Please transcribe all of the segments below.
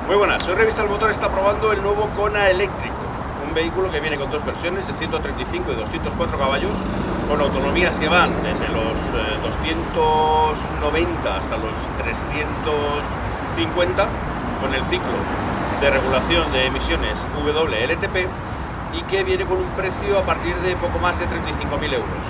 Muy buenas, hoy Revista El Motor está probando el nuevo Kona eléctrico, un vehículo que viene con dos versiones de 135 y 204 caballos, con autonomías que van desde los 290 hasta los 350, con el ciclo de regulación de emisiones WLTP y que viene con un precio a partir de poco más de 35.000 euros.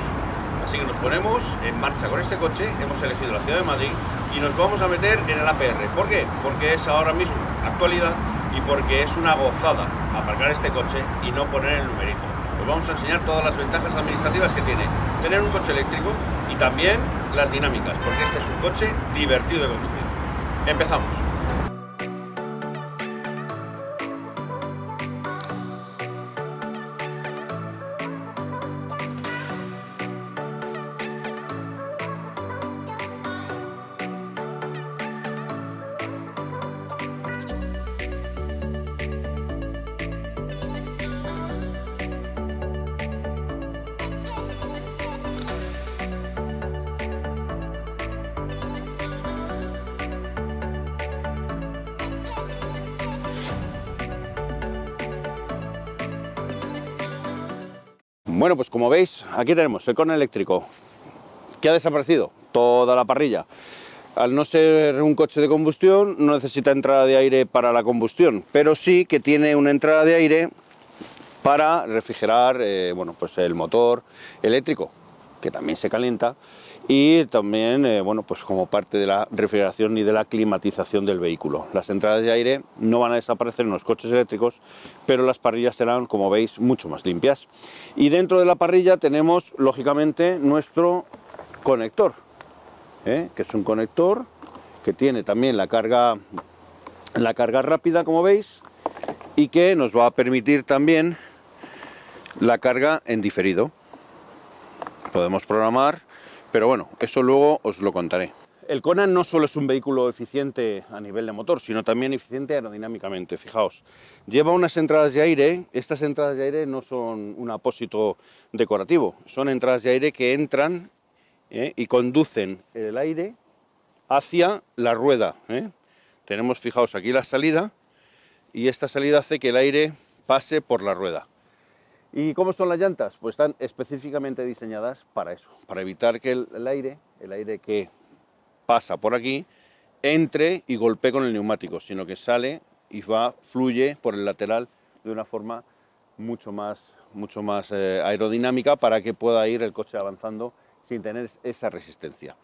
Así que nos ponemos en marcha con este coche, hemos elegido la ciudad de Madrid y nos vamos a meter en el APR. ¿Por qué? Porque es ahora mismo actualidad y porque es una gozada aparcar este coche y no poner el numerito. Os vamos a enseñar todas las ventajas administrativas que tiene tener un coche eléctrico y también las dinámicas, porque este es un coche divertido de conducir. Empezamos. Bueno, pues como veis, aquí tenemos el Kona eléctrico. ¿Qué ha desaparecido? Toda la parrilla. Al no ser un coche de combustión, no necesita entrada de aire para la combustión, pero sí que tiene una entrada de aire para refrigerar bueno, pues el motor eléctrico, que también se calienta, y también bueno, pues como parte de la refrigeración y de la climatización del vehículo. Las entradas de aire no van a desaparecer en los coches eléctricos, pero las parrillas serán, como veis, mucho más limpias. Y dentro de la parrilla tenemos, lógicamente, nuestro conector, que es un conector que tiene también la carga rápida, como veis, y que nos va a permitir también la carga en diferido. Podemos programar, pero bueno, eso luego os lo contaré. El Kona no solo es un vehículo eficiente a nivel de motor, sino también eficiente aerodinámicamente. Fijaos, lleva unas entradas de aire. Estas entradas de aire no son un apósito decorativo, son entradas de aire que entran y conducen el aire hacia la rueda. Tenemos, fijaos, aquí la salida, y esta salida hace que el aire pase por la rueda. ¿Y cómo son las llantas? Pues están específicamente diseñadas para eso, para evitar que el aire que pasa por aquí, entre y golpee con el neumático, sino que sale y fluye por el lateral de una forma mucho más aerodinámica, para que pueda ir el coche avanzando sin tener esa resistencia.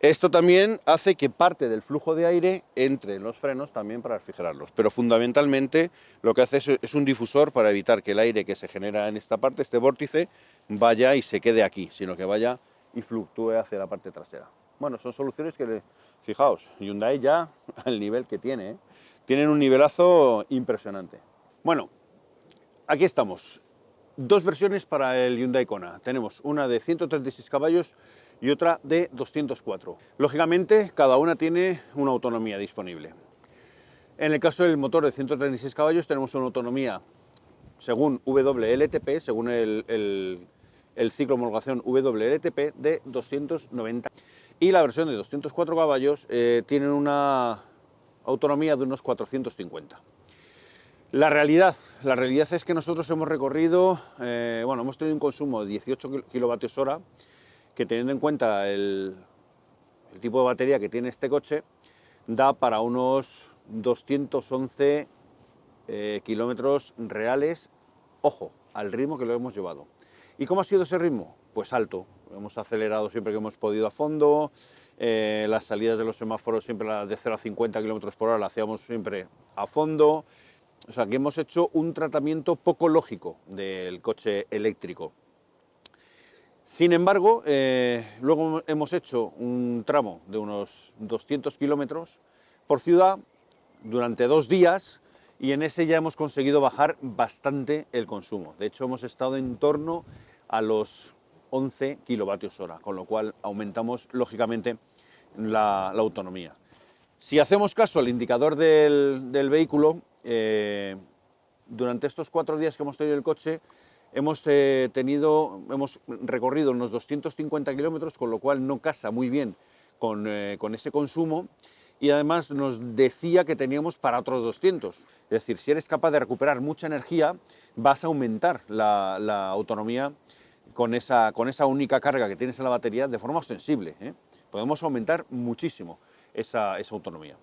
Esto también hace que parte del flujo de aire entre en los frenos también para refrigerarlos, pero fundamentalmente lo que hace es un difusor para evitar que el aire que se genera en esta parte, este vórtice, vaya y se quede aquí, sino que vaya y fluctúe hacia la parte trasera. Bueno, son soluciones que, fijaos, Hyundai ya al nivel que tiene, tienen un nivelazo impresionante. Bueno, aquí estamos. Dos versiones para el Hyundai Kona. Tenemos una de 136 caballos y otra de 204. Lógicamente, cada una tiene una autonomía disponible. En el caso del motor de 136 caballos tenemos una autonomía, según WLTP, según el ciclo de homologación WLTP, de 290. Y la versión de 204 caballos tiene una autonomía de unos 450. La realidad es que nosotros hemos recorrido, bueno, hemos tenido un consumo de 18 kilovatios hora, que teniendo en cuenta el tipo de batería que tiene este coche, da para unos 211 kilómetros reales, ojo, al ritmo que lo hemos llevado. ¿Y cómo ha sido ese ritmo? Pues alto. Hemos acelerado siempre que hemos podido a fondo, las salidas de los semáforos siempre de 0 a 50 kilómetros por hora las hacíamos siempre a fondo. O sea, que hemos hecho un tratamiento poco lógico del coche eléctrico. Sin embargo, luego hemos hecho un tramo de unos 200 kilómetros por ciudad durante 2 días, y en ese ya hemos conseguido bajar bastante el consumo. De hecho, hemos estado en torno a los 11 kilovatios hora, con lo cual aumentamos lógicamente la autonomía. Si hacemos caso al indicador del vehículo, durante estos 4 días que hemos tenido el coche, hemos recorrido unos 250 kilómetros, con lo cual no casa muy bien con ese consumo, y además nos decía que teníamos para otros 200. Es decir, si eres capaz de recuperar mucha energía, vas a aumentar la autonomía con esa única carga que tienes en la batería de forma ostensible, ¿eh? Podemos aumentar muchísimo esa autonomía.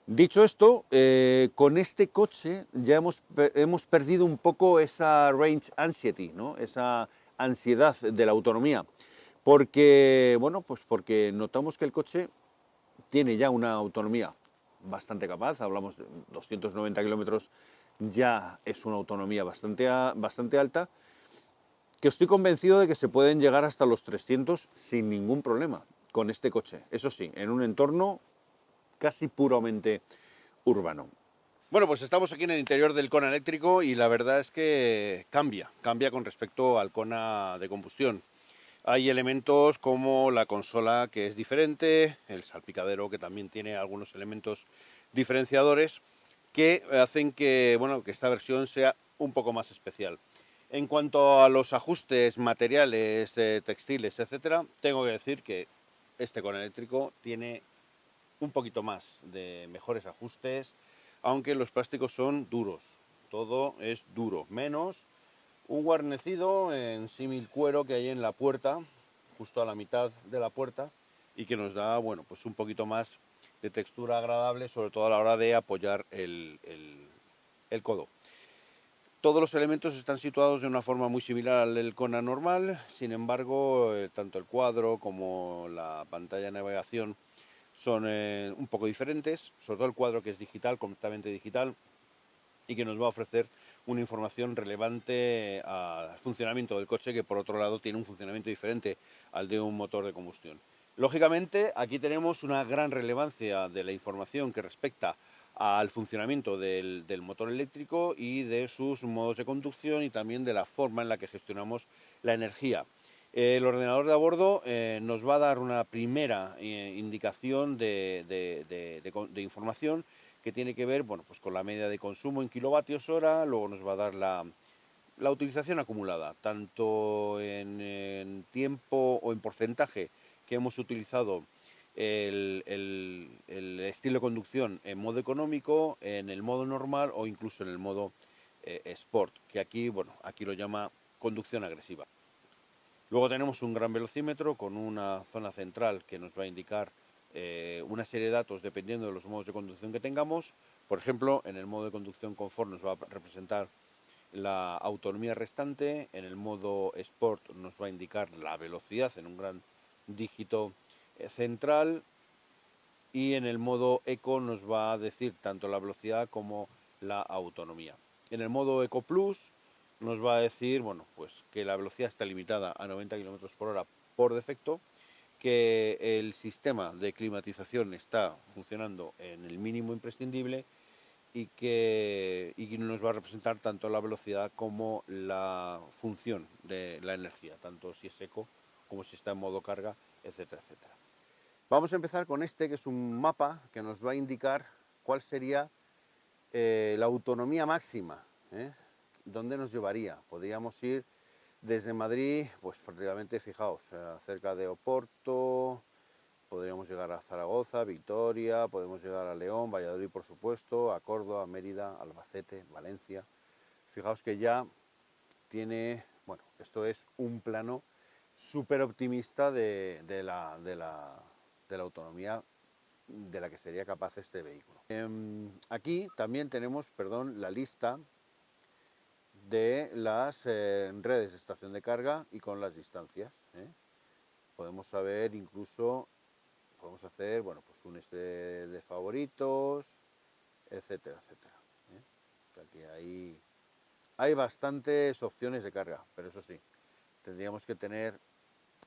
Dicho esto, con este coche ya hemos perdido un poco esa range anxiety, ¿no? Esa ansiedad de la autonomía, porque, bueno, pues porque notamos que el coche tiene ya una autonomía bastante capaz, hablamos de 290 kilómetros, ya es una autonomía bastante alta, que estoy convencido de que se pueden llegar hasta los 300 sin ningún problema con este coche. Eso sí, en un entorno casi puramente urbano. Bueno, pues estamos aquí en el interior del Kona eléctrico y la verdad es que cambia con respecto al Kona de combustión. Hay elementos como la consola, que es diferente, el salpicadero, que también tiene algunos elementos diferenciadores que hacen que, bueno, que esta versión sea un poco más especial. En cuanto a los ajustes materiales, textiles, etcétera, tengo que decir que este Kona eléctrico tiene un poquito más de mejores ajustes, aunque los plásticos son duros, todo es duro, menos un guarnecido en símil cuero que hay en la puerta, justo a la mitad de la puerta, y que nos da, bueno, pues un poquito más de textura agradable, sobre todo a la hora de apoyar el codo. Todos los elementos están situados de una forma muy similar al del Kona normal, sin embargo, tanto el cuadro como la pantalla de navegación son un poco diferentes, sobre todo el cuadro, que es digital, completamente digital, y que nos va a ofrecer una información relevante al funcionamiento del coche, que por otro lado tiene un funcionamiento diferente al de un motor de combustión. Lógicamente, aquí tenemos una gran relevancia de la información que respecta al funcionamiento del motor eléctrico y de sus modos de conducción, y también de la forma en la que gestionamos la energía. El ordenador de a bordo nos va a dar una primera indicación de información que tiene que ver, bueno, pues con la media de consumo en kilovatios hora. Luego nos va a dar la utilización acumulada, tanto en tiempo o en porcentaje que hemos utilizado el estilo de conducción en modo económico, en el modo normal o incluso en el modo Sport, que aquí, bueno, aquí lo llama conducción agresiva. Luego tenemos un gran velocímetro con una zona central que nos va a indicar una serie de datos dependiendo de los modos de conducción que tengamos. Por ejemplo, en el modo de conducción confort nos va a representar la autonomía restante, en el modo Sport nos va a indicar la velocidad en un gran dígito central, y en el modo Eco nos va a decir tanto la velocidad como la autonomía. En el modo Eco Plus nos va a decir, bueno, pues que la velocidad está limitada a 90 km por hora por defecto, que el sistema de climatización está funcionando en el mínimo imprescindible, y que nos va a representar tanto la velocidad como la función de la energía, tanto si es eco como si está en modo carga, etcétera, etcétera. Vamos a empezar con este, que es un mapa que nos va a indicar cuál sería la autonomía máxima, ¿eh? ¿Dónde nos llevaría? Podríamos ir desde Madrid, pues prácticamente, fijaos, cerca de Oporto, podríamos llegar a Zaragoza, Vitoria, podemos llegar a León, Valladolid, por supuesto, a Córdoba, Mérida, Albacete, Valencia. Fijaos que ya tiene, bueno, esto es un plano súper optimista de la autonomía de la que sería capaz este vehículo. Aquí también tenemos, perdón, la lista de las redes de estación de carga y con las distancias, ¿eh? Podemos saber incluso, podemos hacer, bueno, pues un de favoritos, etcétera, etcétera, ¿eh? O sea que hay bastantes opciones de carga, pero eso sí, tendríamos que tener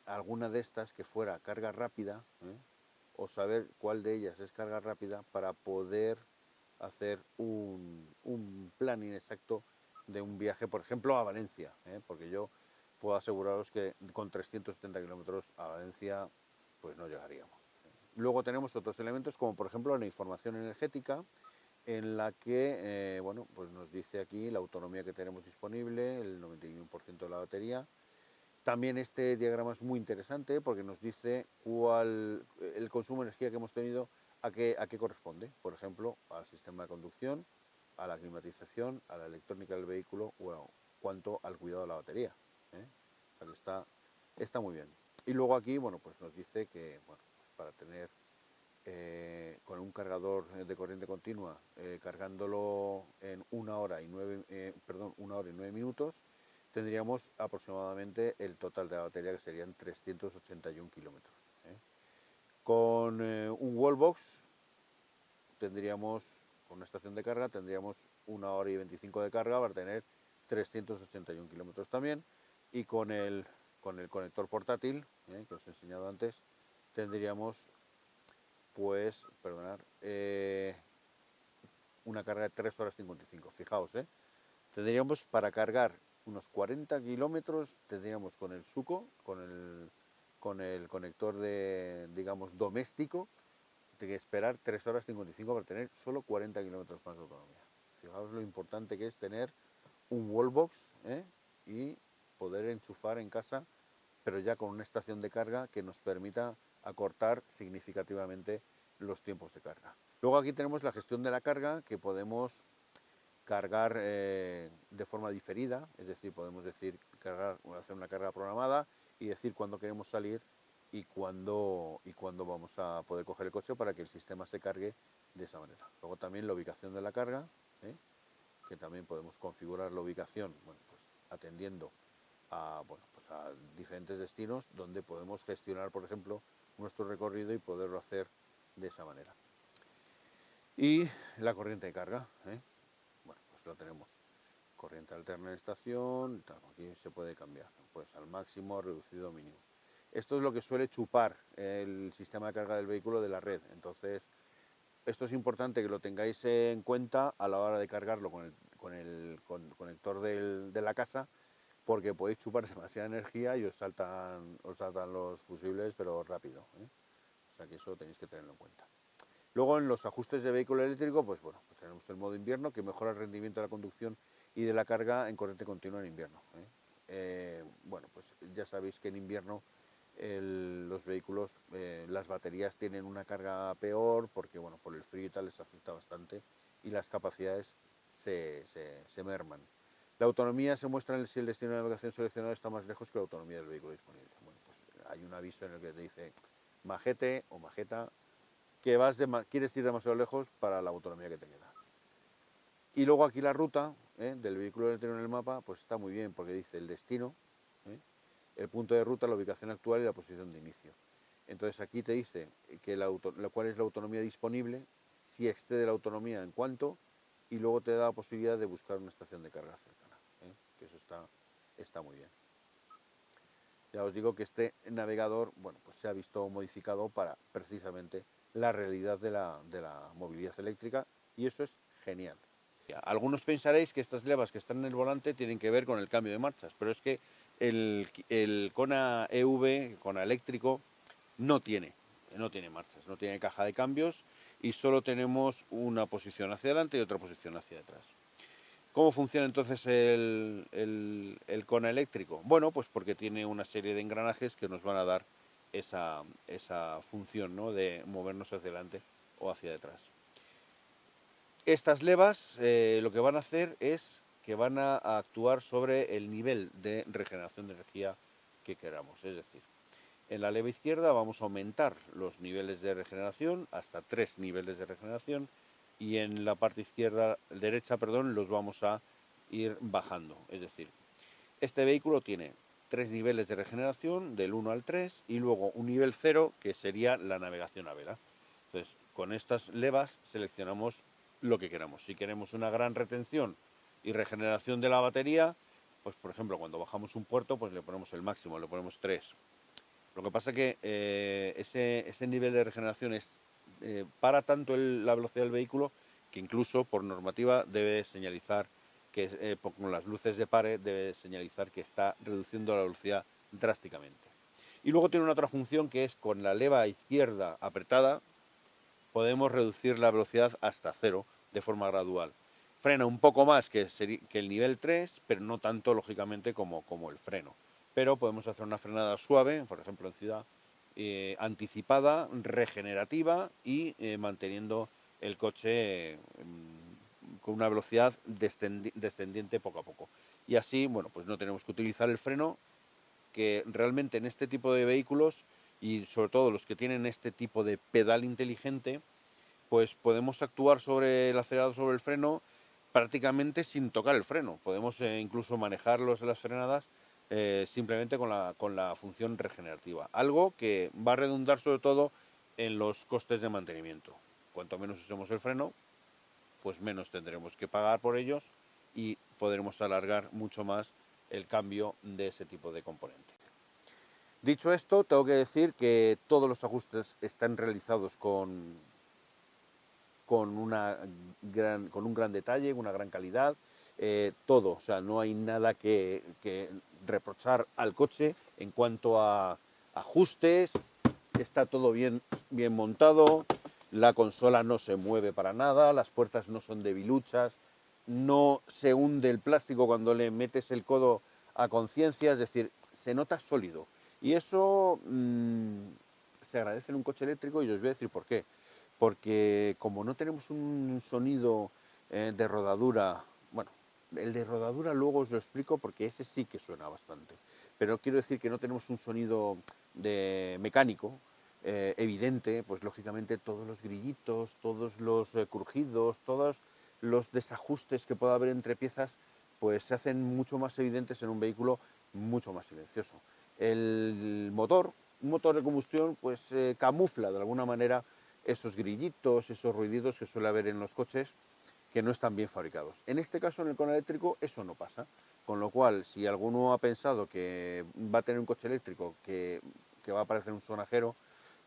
alguna de estas que fuera carga rápida, ¿eh? O saber cuál de ellas es carga rápida para poder hacer un planning exacto de un viaje, por ejemplo, a Valencia, ¿eh? Porque yo puedo aseguraros que con 370 kilómetros a Valencia pues no llegaríamos. Luego tenemos otros elementos, como por ejemplo la información energética, en la que bueno, pues nos dice aquí la autonomía que tenemos disponible, el 91% de la batería. También este diagrama es muy interesante porque nos dice cuál el consumo de energía que hemos tenido a qué corresponde. Por ejemplo, al sistema de conducción, a la climatización, a la electrónica del vehículo o cuanto al cuidado de la batería. O sea que está muy bien. Y luego aquí, bueno, pues nos dice que, bueno, pues para tener con un cargador de corriente continua, cargándolo en 1 hora y 9 minutos, tendríamos aproximadamente el total de la batería, que serían 381 kilómetros. Con un wallbox tendríamos, con una estación de carga, tendríamos 1 hora y 25 de carga para tener 381 kilómetros también. Y con el conector portátil, que os he enseñado antes, tendríamos, pues, perdonad, una carga de 3 horas 55. Fijaos, tendríamos para cargar unos 40 kilómetros, tendríamos con el SUCO, con el conector de, digamos, doméstico, de que esperar 3 horas 55 para tener solo 40 kilómetros más de autonomía. Fijaos lo importante que es tener un wallbox y poder enchufar en casa, pero ya con una estación de carga que nos permita acortar significativamente los tiempos de carga. Luego aquí tenemos la gestión de la carga, que podemos cargar de forma diferida, es decir, podemos decir hacer una carga programada y decir cuándo queremos salir y cuándo vamos a poder coger el coche para que el sistema se cargue de esa manera. Luego también la ubicación de la carga, que también podemos configurar la ubicación, bueno, pues atendiendo a, bueno, pues a diferentes destinos donde podemos gestionar, por ejemplo, nuestro recorrido y poderlo hacer de esa manera. Y la corriente de carga, bueno, pues lo tenemos. Corriente alterna en estación, aquí se puede cambiar, pues al máximo, reducido, mínimo. Esto es lo que suele chupar el sistema de carga del vehículo de la red. Entonces, esto es importante que lo tengáis en cuenta a la hora de cargarlo con el conector de la casa, porque podéis chupar demasiada energía y os saltan los fusibles, pero rápido. O sea que eso tenéis que tenerlo en cuenta. Luego en los ajustes de vehículo eléctrico, pues bueno, pues tenemos el modo invierno, que mejora el rendimiento de la conducción y de la carga en corriente continua en invierno. Bueno, pues ya sabéis que en invierno los vehículos, las baterías tienen una carga peor, porque bueno, por el frío y tal les afecta bastante y las capacidades se merman. La autonomía se muestra si el destino de navegación seleccionado está más lejos que la autonomía del vehículo disponible. Bueno, pues hay un aviso en el que te dice majete o majeta, que quieres ir demasiado lejos para la autonomía que te queda. Y luego aquí la ruta del vehículo eléctrico en el mapa, pues está muy bien, porque dice el destino, el punto de ruta, la ubicación actual y la posición de inicio. Entonces aquí te dice cuál es la autonomía disponible, si excede la autonomía en cuánto, y luego te da la posibilidad de buscar una estación de carga cercana, que eso está muy bien. Ya os digo que este navegador, bueno, pues se ha visto modificado para precisamente la realidad de la movilidad eléctrica, y eso es genial. Algunos pensaréis que estas levas que están en el volante tienen que ver con el cambio de marchas, pero es que el Kona EV, Kona eléctrico, no tiene marchas, no tiene caja de cambios y solo tenemos una posición hacia adelante y otra posición hacia atrás. ¿Cómo funciona entonces el Kona eléctrico? Bueno, pues porque tiene una serie de engranajes que nos van a dar esa función, ¿no?, de movernos hacia adelante o hacia detrás. Estas levas lo que van a hacer es que van a actuar sobre el nivel de regeneración de energía que queramos. Es decir, en la leva izquierda vamos a aumentar los niveles de regeneración hasta 3 niveles de regeneración, y en la parte derecha, los vamos a ir bajando. Es decir, este vehículo tiene 3 niveles de regeneración, del 1 al 3, y luego un nivel 0, que sería la navegación a vela. Entonces, con estas levas seleccionamos lo que queramos. Si queremos una gran retención y regeneración de la batería, pues por ejemplo, cuando bajamos un puerto, pues le ponemos el máximo, le ponemos 3. Lo que pasa es que ese nivel de regeneración para tanto la velocidad del vehículo, que incluso por normativa debe señalizar que con las luces de pare debe señalizar que está reduciendo la velocidad drásticamente. Y luego tiene una otra función, que es con la leva izquierda apretada podemos reducir la velocidad hasta 0 de forma gradual. Frena un poco más que el nivel 3, pero no tanto, lógicamente, como el freno. Pero podemos hacer una frenada suave, por ejemplo en ciudad, anticipada, regenerativa y manteniendo el coche con una velocidad descendiente poco a poco. Y así, bueno, pues no tenemos que utilizar el freno, que realmente en este tipo de vehículos, y sobre todo los que tienen este tipo de pedal inteligente, pues podemos actuar sobre el acelerador, sobre el freno, prácticamente sin tocar el freno. Podemos incluso manejar las frenadas simplemente con la función regenerativa. Algo que va a redundar sobre todo en los costes de mantenimiento. Cuanto menos usemos el freno, pues menos tendremos que pagar por ellos y podremos alargar mucho más el cambio de ese tipo de componente. Dicho esto, tengo que decir que todos los ajustes están realizados con un gran detalle, una gran calidad, todo, o sea, no hay nada que reprochar al coche en cuanto a ajustes, está todo bien montado, la consola no se mueve para nada, las puertas no son debiluchas, no se hunde el plástico cuando le metes el codo a conciencia, es decir, se nota sólido. Y eso se agradece en un coche eléctrico y os voy a decir por qué. Porque como no tenemos un sonido de rodadura, bueno, el de rodadura luego os lo explico porque ese sí que suena bastante, pero quiero decir que no tenemos un sonido de mecánico evidente, pues lógicamente todos los grillitos, todos los crujidos, todos los desajustes que pueda haber entre piezas, pues se hacen mucho más evidentes en un vehículo mucho más silencioso. El motor, un motor de combustión, pues camufla de alguna manera esos grillitos, esos ruiditos que suele haber en los coches que no están bien fabricados. En este caso, en el Kona eléctrico, eso no pasa. Con lo cual, si alguno ha pensado que va a tener un coche eléctrico que va a parecer un sonajero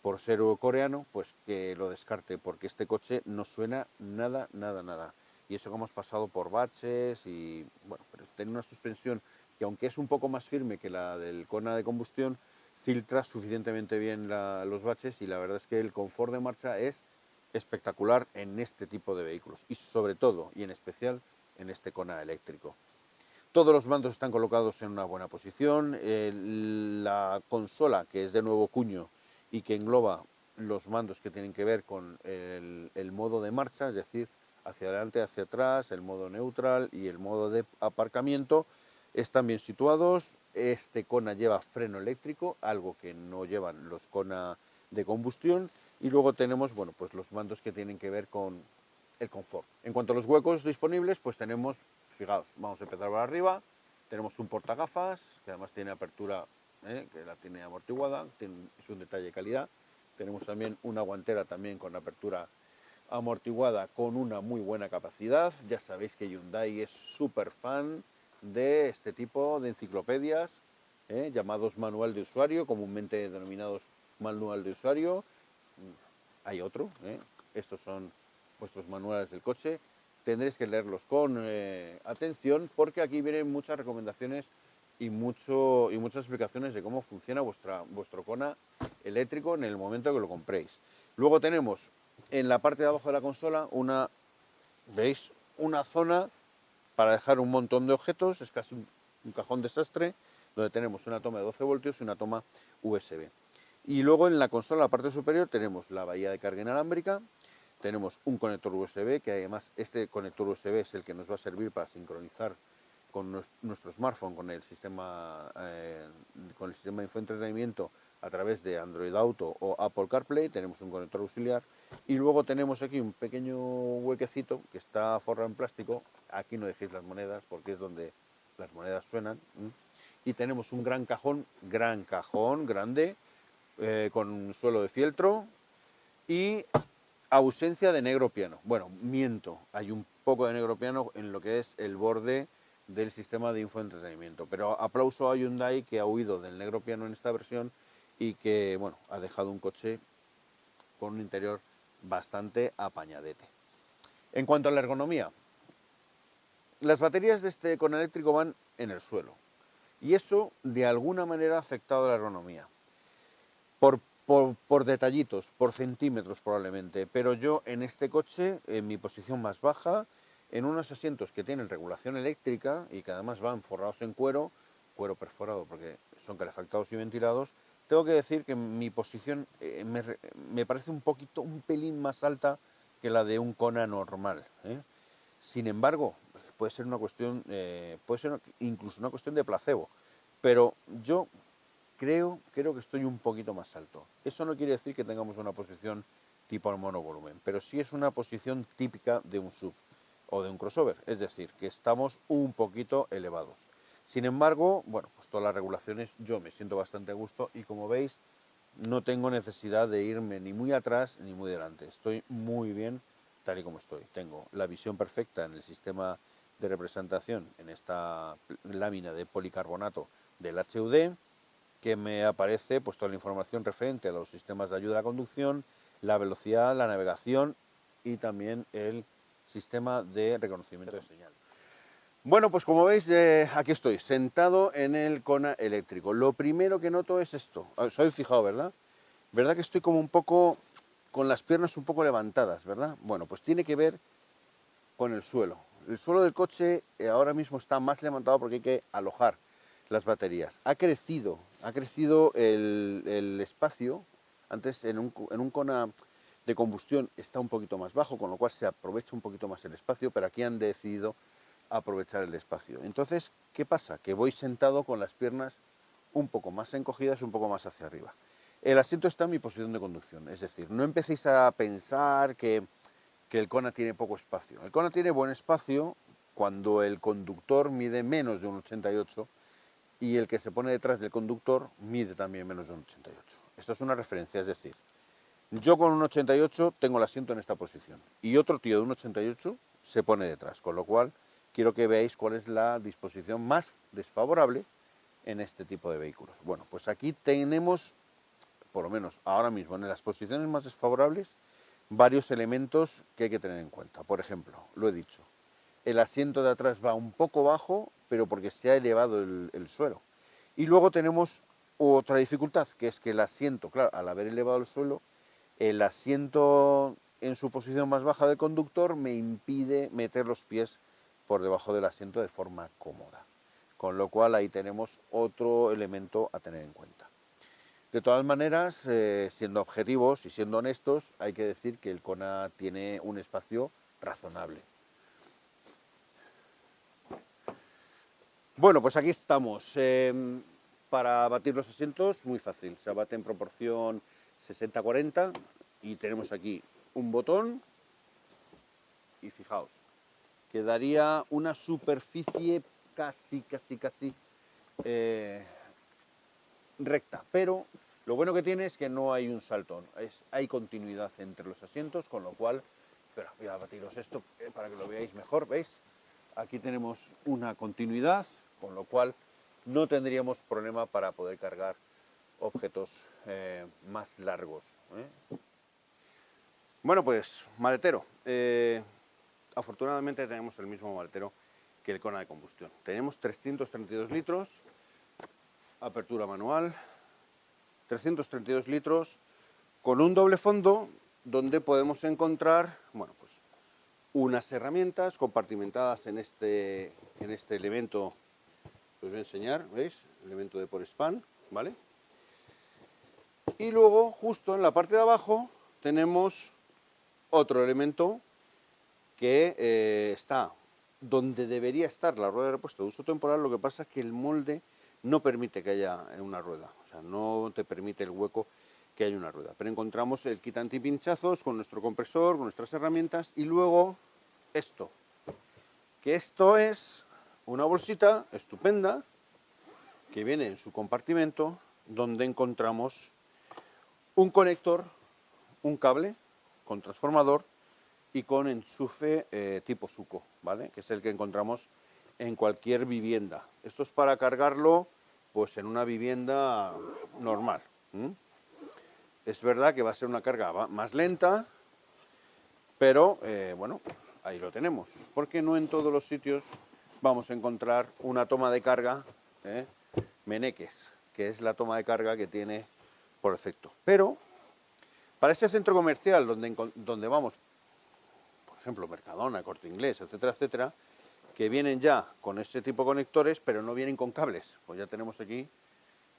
por ser coreano, pues que lo descarte, porque este coche no suena nada, nada, nada. Y eso que hemos pasado por baches y, bueno, pero tiene una suspensión que, aunque es un poco más firme que la del Kona de combustión, filtra suficientemente bien los baches, y la verdad es que el confort de marcha es espectacular en este tipo de vehículos y sobre todo y en especial en este Kona eléctrico. Todos los mandos están colocados en una buena posición, la consola, que es de nuevo cuño y que engloba los mandos que tienen que ver con el modo de marcha, es decir, hacia adelante, hacia atrás, el modo neutral y el modo de aparcamiento, están bien situados. Este Kona lleva freno eléctrico, algo que no llevan los Kona de combustión, y luego tenemos, bueno, pues los mandos que tienen que ver con el confort. En cuanto a los huecos disponibles, pues tenemos, fijaos, vamos a empezar por arriba, tenemos un portagafas, que además tiene apertura, que la tiene amortiguada, es un detalle de calidad. Tenemos también una guantera también con apertura amortiguada con una muy buena capacidad. Ya sabéis que Hyundai es súper fan de este tipo de enciclopedias, llamados manual de usuario, comúnmente denominados manual de usuario. Hay otro, estos son vuestros manuales del coche. Tendréis que leerlos con atención, porque aquí vienen muchas recomendaciones y muchas explicaciones de cómo funciona vuestro Kona eléctrico en el momento que lo compréis. Luego tenemos en la parte de abajo de la consola ¿veis? Una zona para dejar un montón de objetos, es casi un cajón desastre, donde tenemos una toma de 12 voltios y una toma USB. Y luego en la consola, la parte superior, tenemos la bahía de carga inalámbrica, tenemos un conector USB, que además este conector USB es el que nos va a servir para sincronizar con nuestro smartphone, con el sistema de infoentretenimiento a través de Android Auto o Apple CarPlay. Tenemos un conector auxiliar y luego tenemos aquí un pequeño huequecito que está forrado en plástico. Aquí no dejéis las monedas porque es donde las monedas suenan. Y tenemos un gran cajón grande, con un suelo de fieltro y ausencia de negro piano. Bueno, miento, hay un poco de negro piano en lo que es el borde del sistema de infoentretenimiento, pero aplauso a Hyundai, que ha huido del negro piano en esta versión y que, bueno, ha dejado un coche con un interior bastante apañadete. En cuanto a la ergonomía, las baterías de este Kona eléctrico van en el suelo y eso de alguna manera ha afectado a la ergonomía. Por detallitos, por centímetros probablemente, pero yo en este coche, en mi posición más baja, en unos asientos que tienen regulación eléctrica y que además van forrados en cuero perforado porque son calefactados y ventilados, tengo que decir que mi posición me parece un pelín más alta que la de un Kona normal, ¿eh? Sin embargo, puede ser una cuestión, puede ser incluso una cuestión de placebo, pero yo creo que estoy un poquito más alto. Eso no quiere decir que tengamos una posición tipo al monovolumen, pero sí es una posición típica de un SUV o de un crossover, es decir, que estamos un poquito elevados. Sin embargo, bueno, pues todas las regulaciones yo me siento bastante a gusto y como veis no tengo necesidad de irme ni muy atrás ni muy delante. Estoy muy bien tal y como estoy. Tengo la visión perfecta en el sistema de representación, en esta lámina de policarbonato del HUD, que me aparece pues toda la información referente a los sistemas de ayuda a la conducción, la velocidad, la navegación y también el sistema de reconocimiento de señal. Bueno, pues como veis, aquí estoy, sentado en el Kona eléctrico. Lo primero que noto es esto. Os habéis fijado, ¿verdad? ¿Verdad que estoy como un poco con las piernas un poco levantadas, ¿verdad? Bueno, pues tiene que ver con el suelo. El suelo del coche ahora mismo está más levantado porque hay que alojar las baterías. Ha crecido el espacio. Antes en un Kona de combustión está un poquito más bajo, con lo cual se aprovecha un poquito más el espacio, pero aquí han decidido aprovechar el espacio. Entonces, ¿qué pasa? Que voy sentado con las piernas un poco más encogidas, un poco más hacia arriba. El asiento está en mi posición de conducción, es decir, no empecéis a pensar que el Kona tiene poco espacio. El Kona tiene buen espacio cuando el conductor mide menos de un 88 y el que se pone detrás del conductor mide también menos de un 88. Esto es una referencia, es decir, yo con un 88 tengo el asiento en esta posición y otro tío de un 88 se pone detrás, con lo cual quiero que veáis cuál es la disposición más desfavorable en este tipo de vehículos. Bueno, pues aquí tenemos, por lo menos ahora mismo, en las posiciones más desfavorables, varios elementos que hay que tener en cuenta. Por ejemplo, lo he dicho, el asiento de atrás va un poco bajo, pero porque se ha elevado el suelo. Y luego tenemos otra dificultad, que es que el asiento, claro, al haber elevado el suelo, el asiento en su posición más baja del conductor me impide meter los pies por debajo del asiento de forma cómoda. Con lo cual ahí tenemos otro elemento a tener en cuenta. De todas maneras, siendo objetivos y siendo honestos, hay que decir que el Kona tiene un espacio razonable. Bueno, pues aquí estamos. Para batir los asientos, muy fácil. Se abate en proporción 60-40 y tenemos aquí un botón y fijaos, quedaría una superficie casi recta, pero lo bueno que tiene es que no hay un saltón, hay continuidad entre los asientos, con lo cual, espera, voy a batiros esto para que lo veáis mejor, ¿veis? Aquí tenemos una continuidad, con lo cual no tendríamos problema para poder cargar objetos más largos, ¿eh? Bueno, pues maletero. Afortunadamente tenemos el mismo maletero que el Kona de combustión. Tenemos 332 litros, apertura manual, 332 litros, con un doble fondo donde podemos encontrar, bueno, pues unas herramientas compartimentadas en este elemento que os voy a enseñar, ¿veis? Elemento de por span, ¿vale? Y luego, justo en la parte de abajo, tenemos otro elemento que está donde debería estar la rueda de repuesto de uso temporal. Lo que pasa es que el molde no permite que haya una rueda, o sea, no te permite el hueco que haya una rueda. Pero encontramos el kit antipinchazos con nuestro compresor, con nuestras herramientas y luego esto, que esto es una bolsita estupenda que viene en su compartimento donde encontramos un conector, un cable con transformador y con enchufe tipo suco, ¿vale? Que es el que encontramos en cualquier vivienda. Esto es para cargarlo pues en una vivienda normal. Es verdad que va a ser una carga más lenta, pero bueno, ahí lo tenemos. Porque no en todos los sitios vamos a encontrar una toma de carga Meneques, que es la toma de carga que tiene por defecto. Pero para ese centro comercial donde vamos, por ejemplo, Mercadona, Corte Inglés, etcétera, etcétera, que vienen ya con este tipo de conectores, pero no vienen con cables. Pues ya tenemos aquí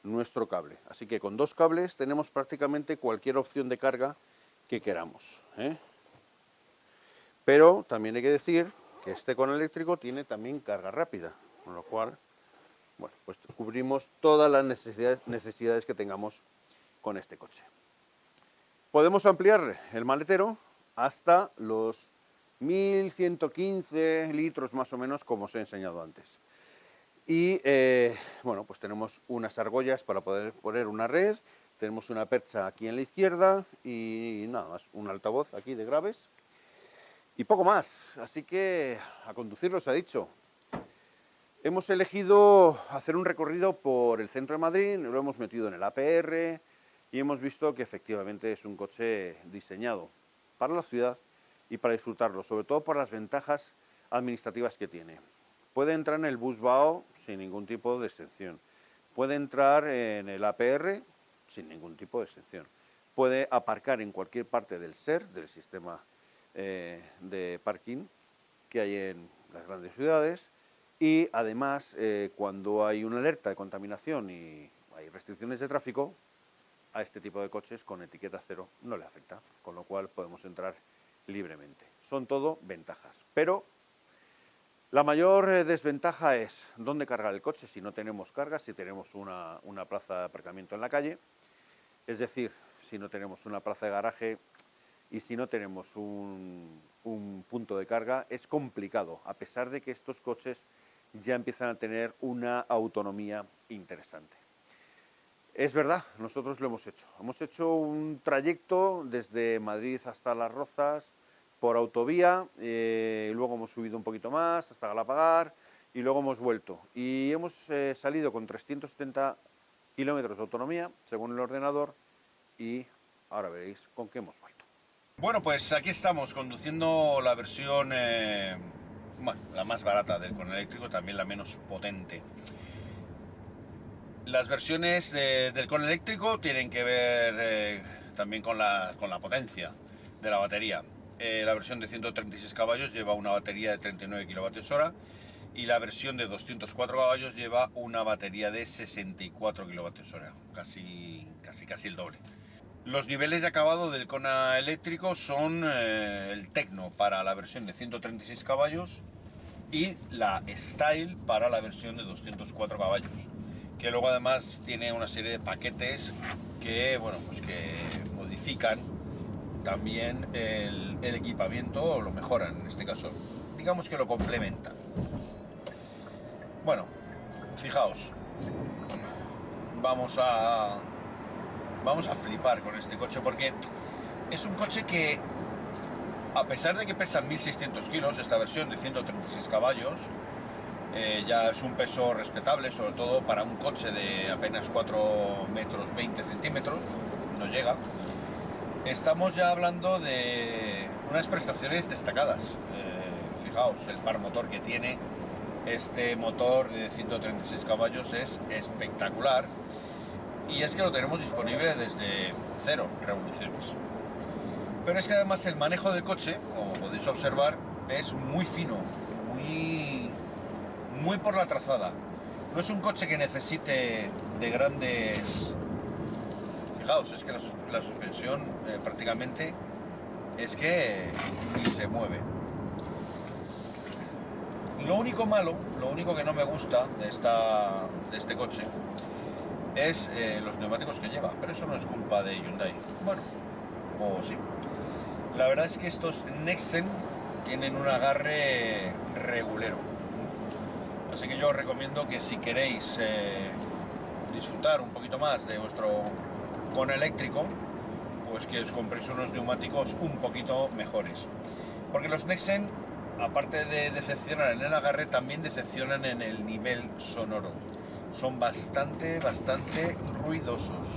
nuestro cable. Así que con 2 cables tenemos prácticamente cualquier opción de carga que queramos, ¿eh? Pero también hay que decir que este cono eléctrico tiene también carga rápida, con lo cual, bueno, pues cubrimos todas las necesidades que tengamos con este coche. Podemos ampliar el maletero hasta los 1115 litros más o menos, como os he enseñado antes. Y bueno, pues tenemos unas argollas para poder poner una red, tenemos una percha aquí en la izquierda y nada más, un altavoz aquí de graves y poco más. Así que a conducirlo se ha dicho. Hemos elegido hacer un recorrido por el centro de Madrid, lo hemos metido en el APR y hemos visto que efectivamente es un coche diseñado para la ciudad y para disfrutarlo, sobre todo por las ventajas administrativas que tiene. Puede entrar en el Busbao sin ningún tipo de exención. Puede entrar en el APR sin ningún tipo de exención. Puede aparcar en cualquier parte del SER, del sistema de parking que hay en las grandes ciudades. Y además, cuando hay una alerta de contaminación y hay restricciones de tráfico, a este tipo de coches con etiqueta cero no le afecta, con lo cual podemos entrar libremente. Son todo ventajas, pero la mayor desventaja es dónde cargar el coche si no tenemos carga, si tenemos una plaza de aparcamiento en la calle, es decir, si no tenemos una plaza de garaje y si no tenemos un punto de carga, es complicado, a pesar de que estos coches ya empiezan a tener una autonomía interesante. Es verdad, nosotros lo hemos hecho. Hemos hecho un trayecto desde Madrid hasta Las Rozas por autovía, luego hemos subido un poquito más hasta Galapagar y luego hemos vuelto. Y hemos salido con 370 kilómetros de autonomía, según el ordenador, y ahora veréis con qué hemos vuelto. Bueno, pues aquí estamos conduciendo la versión, bueno, la más barata del cono eléctrico, también la menos potente. Las versiones del cono eléctrico tienen que ver también con la potencia de la batería. La versión de 136 caballos lleva una batería de 39 kWh y la versión de 204 caballos lleva una batería de 64 kWh, casi el doble. Los niveles de acabado del cono eléctrico son el Tecno para la versión de 136 caballos y la Style para la versión de 204 caballos, que luego además tiene una serie de paquetes que, bueno, pues que modifican también el equipamiento o lo mejoran, en este caso, digamos que lo complementan. Bueno, fijaos, vamos a flipar con este coche porque es un coche que, a pesar de que pesa 1600 kilos, esta versión de 136 caballos, ya es un peso respetable, sobre todo para un coche de apenas 4 metros 20 centímetros, no llega. Estamos ya hablando de unas prestaciones destacadas. Fijaos, el par motor que tiene este motor de 136 caballos es espectacular. Y es que lo tenemos disponible desde 0 revoluciones. Pero es que además el manejo del coche, como podéis observar, es muy fino, muy por la trazada. No es un coche que necesite de grandes... Fijaos, es que la suspensión prácticamente es que ni se mueve. Lo único malo, lo único que no me gusta de este coche es los neumáticos que lleva, pero eso no es culpa de Hyundai. Bueno, o sí. La verdad es que estos Nexen tienen un agarre regulero. Así que yo os recomiendo que si queréis disfrutar un poquito más de vuestro cono eléctrico, pues que os compréis unos neumáticos un poquito mejores. Porque los Nexen, aparte de decepcionar en el agarre, también decepcionan en el nivel sonoro. Son bastante ruidosos.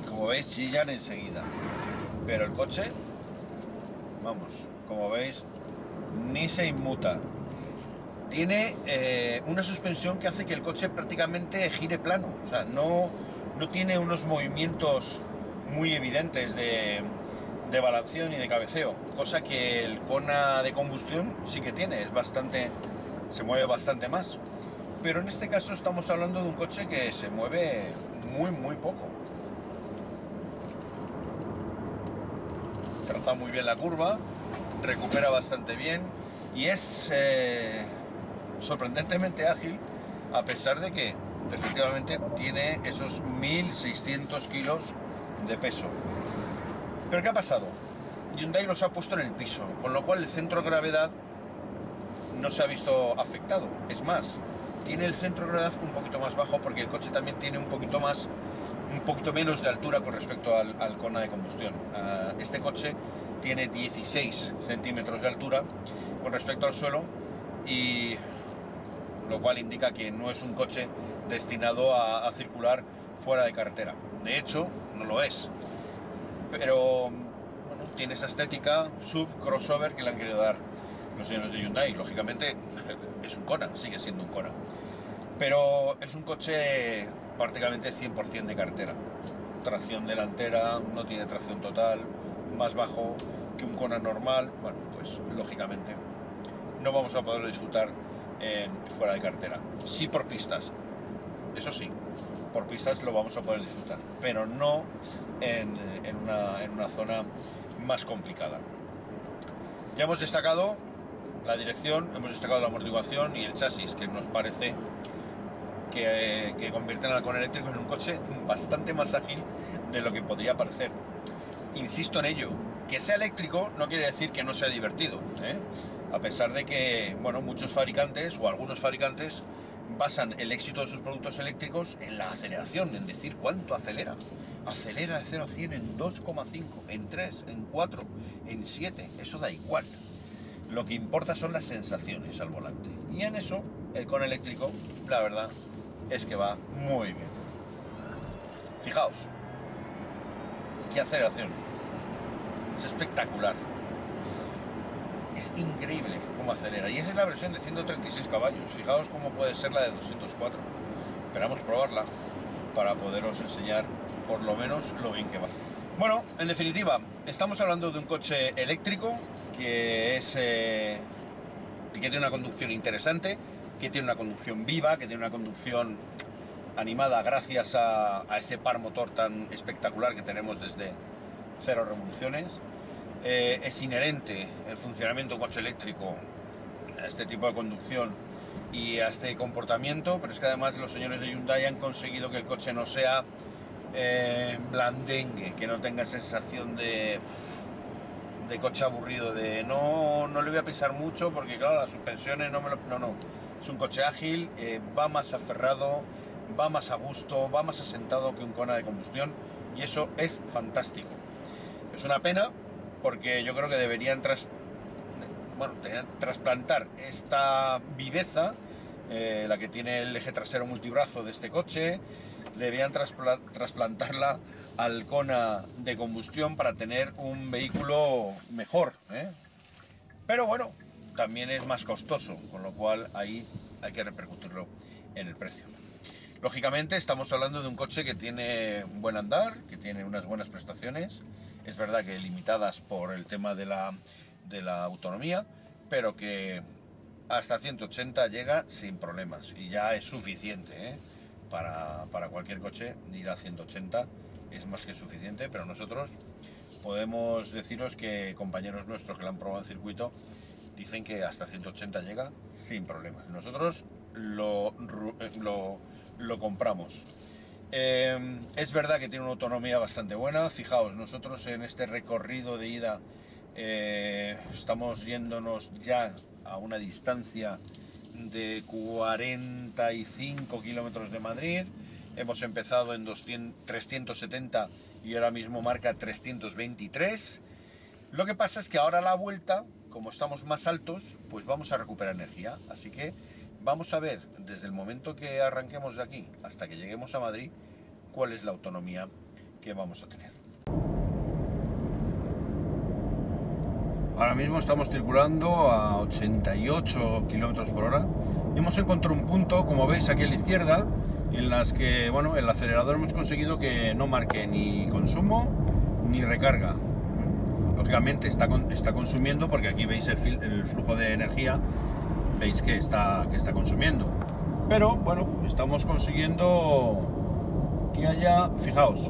Como veis, chillan enseguida. Pero el coche, vamos, como veis, ni se inmuta. Tiene una suspensión que hace que el coche prácticamente gire plano. O sea, no tiene unos movimientos muy evidentes de balanceo ni de cabeceo, cosa que el Kona de combustión sí que tiene, es bastante, se mueve bastante más. Pero en este caso estamos hablando de un coche que se mueve muy poco. Traza muy bien la curva, recupera bastante bien y es sorprendentemente ágil, a pesar de que efectivamente tiene esos 1600 kilos de peso. Pero ¿qué ha pasado? Hyundai los ha puesto en el piso, con lo cual el centro de gravedad no se ha visto afectado. Es más, tiene el centro de gravedad un poquito más bajo porque el coche también tiene un poquito menos de altura con respecto al Kona de combustión. Este coche tiene 16 centímetros de altura con respecto al suelo, y lo cual indica que no es un coche destinado a circular fuera de carretera. De hecho, no lo es. Pero bueno, tiene esa estética sub-crossover que le han querido dar los señores de Hyundai. Lógicamente es un Kona, sigue siendo un Kona, pero es un coche prácticamente 100% de carretera. Tracción delantera, no tiene tracción total, más bajo que un Kona normal. Bueno, pues lógicamente no vamos a poderlo disfrutar fuera de carretera. Sí por pistas, eso sí, por pistas lo vamos a poder disfrutar, pero no en una zona más complicada. Ya hemos destacado la dirección, hemos destacado la amortiguación y el chasis, que nos parece que convierten al Kona eléctrico en un coche bastante más ágil de lo que podría parecer. Insisto en ello, que sea eléctrico no quiere decir que no sea divertido, ¿eh? A pesar de que, bueno, muchos fabricantes o algunos fabricantes basan el éxito de sus productos eléctricos en la aceleración, en decir cuánto acelera. Acelera de 0 a 100 en 2,5, en 3, en 4, en 7, eso da igual. Lo que importa son las sensaciones al volante. Y en eso, el Kona eléctrico, la verdad, es que va muy bien. Fijaos, qué aceleración. Es espectacular. Es increíble cómo acelera. Y esa es la versión de 136 caballos. Fijaos cómo puede ser la de 204. Esperamos probarla para poderos enseñar por lo menos lo bien que va. Bueno, en definitiva, estamos hablando de un coche eléctrico que tiene una conducción interesante, que tiene una conducción viva, que tiene una conducción animada gracias a ese par motor tan espectacular que tenemos desde 0 revoluciones. Es inherente el funcionamiento de un coche eléctrico a este tipo de conducción y a este comportamiento, pero es que además los señores de Hyundai han conseguido que el coche no sea blandengue, que no tenga sensación de coche aburrido, de no le voy a pisar mucho porque claro, las suspensiones no, es un coche ágil, va más aferrado, va más a gusto, va más asentado que un Kona de combustión, y eso es fantástico. Es una pena porque yo creo que deberían trasplantar esta viveza, la que tiene el eje trasero multibrazo de este coche, deberían trasplantarla al Kona de combustión para tener un vehículo mejor, ¿eh? Pero bueno, también es más costoso, con lo cual ahí hay que repercutirlo en el precio. Lógicamente estamos hablando de un coche que tiene un buen andar, que tiene unas buenas prestaciones, es verdad que limitadas por el tema de la autonomía, pero que hasta 180 llega sin problemas y ya es suficiente, ¿eh? Para cualquier coche ir a 180 es más que suficiente, pero nosotros podemos deciros que compañeros nuestros que lo han probado en circuito dicen que hasta 180 llega sin problemas. Nosotros lo compramos. Es verdad que tiene una autonomía bastante buena. Fijaos, nosotros en este recorrido de ida estamos yéndonos ya a una distancia de 45 kilómetros de Madrid. Hemos empezado en 370 y ahora mismo marca 323. Lo que pasa es que ahora a la vuelta, como estamos más altos, pues vamos a recuperar energía. Así que vamos a ver desde el momento que arranquemos de aquí hasta que lleguemos a Madrid cuál es la autonomía que vamos a tener. Ahora mismo estamos circulando a 88 km por hora. Hemos encontrado un punto, como veis aquí a la izquierda, en las que, bueno, el acelerador hemos conseguido que no marque ni consumo ni recarga. Lógicamente está consumiendo, porque aquí veis el flujo de energía, veis que está consumiendo. Pero bueno, estamos consiguiendo que haya, fijaos,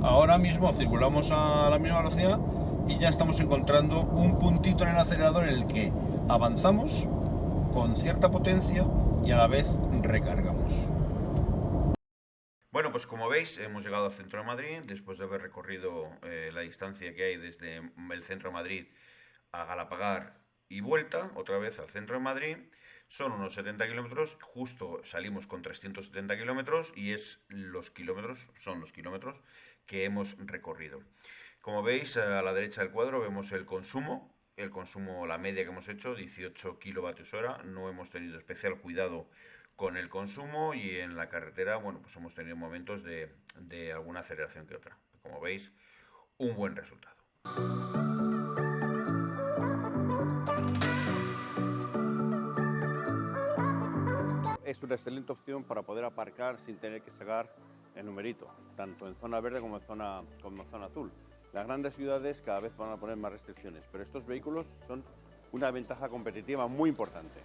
ahora mismo circulamos a la misma velocidad y ya estamos encontrando un puntito en el acelerador en el que avanzamos con cierta potencia y a la vez recargamos. Bueno, pues como veis hemos llegado al centro de Madrid después de haber recorrido la distancia que hay desde el centro de Madrid a Galapagar y vuelta, otra vez al centro de Madrid. Son unos 70 kilómetros, justo salimos con 370 kilómetros y son los kilómetros que hemos recorrido. Como veis, a la derecha del cuadro vemos el consumo, la media que hemos hecho, 18 kilovatios hora. No hemos tenido especial cuidado con el consumo y en la carretera, bueno, pues hemos tenido momentos de alguna aceleración que otra. Como veis, un buen resultado. Es una excelente opción para poder aparcar sin tener que sacar el numerito, tanto en zona verde como en zona azul. Las grandes ciudades cada vez van a poner más restricciones, pero estos vehículos son una ventaja competitiva muy importante.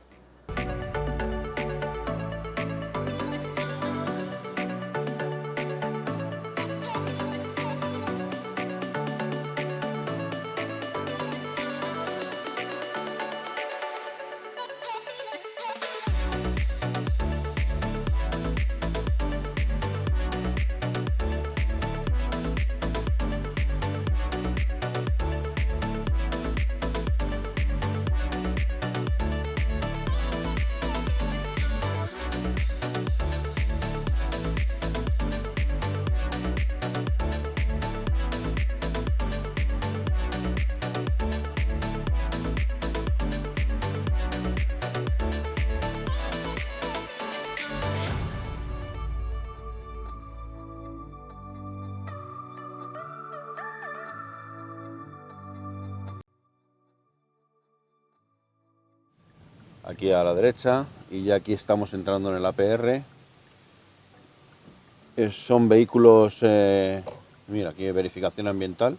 Aquí a la derecha, y ya aquí estamos entrando en el APR. Son vehículos, mira, aquí hay verificación ambiental,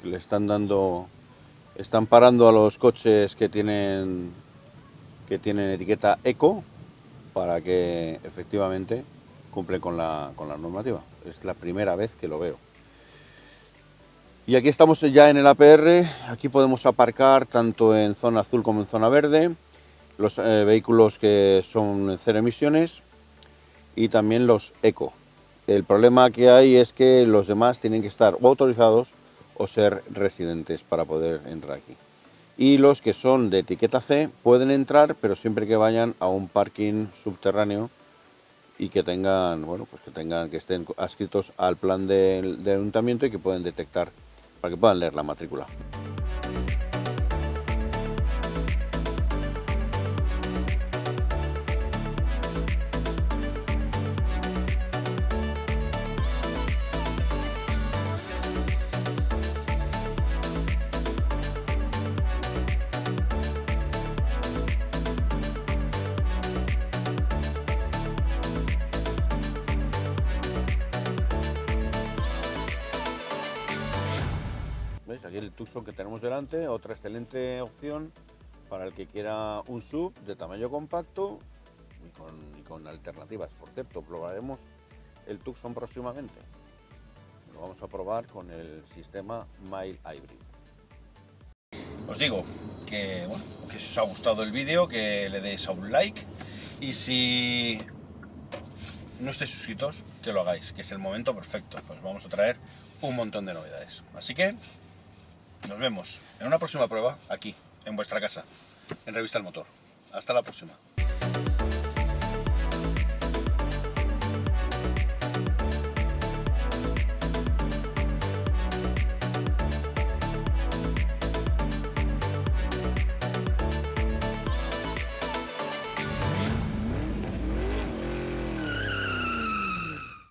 que le están parando a los coches que tienen etiqueta eco, para que efectivamente cumplen con la normativa. Es la primera vez que lo veo. Y aquí estamos ya en el APR. Aquí podemos aparcar tanto en zona azul como en zona verde, los vehículos que son cero emisiones y también los eco. El problema que hay es que los demás tienen que estar o autorizados o ser residentes para poder entrar aquí. Y los que son de etiqueta C pueden entrar, pero siempre que vayan a un parking subterráneo y que tengan, bueno, pues que estén adscritos al plan del ayuntamiento y que pueden detectar, para que puedan leer la matrícula. ¿Veis? Aquí el Tucson que tenemos delante, otra excelente opción para el que quiera un SUV de tamaño compacto y con alternativas. Por cierto, probaremos el Tucson próximamente. Lo vamos a probar con el sistema Mild Hybrid. Os digo que, bueno, que si os ha gustado el vídeo, que le deis a un like, y si no estáis suscritos, que lo hagáis, que es el momento perfecto. Pues vamos a traer un montón de novedades. Así que nos vemos en una próxima prueba aquí, en vuestra casa, en Revista El Motor. Hasta la próxima.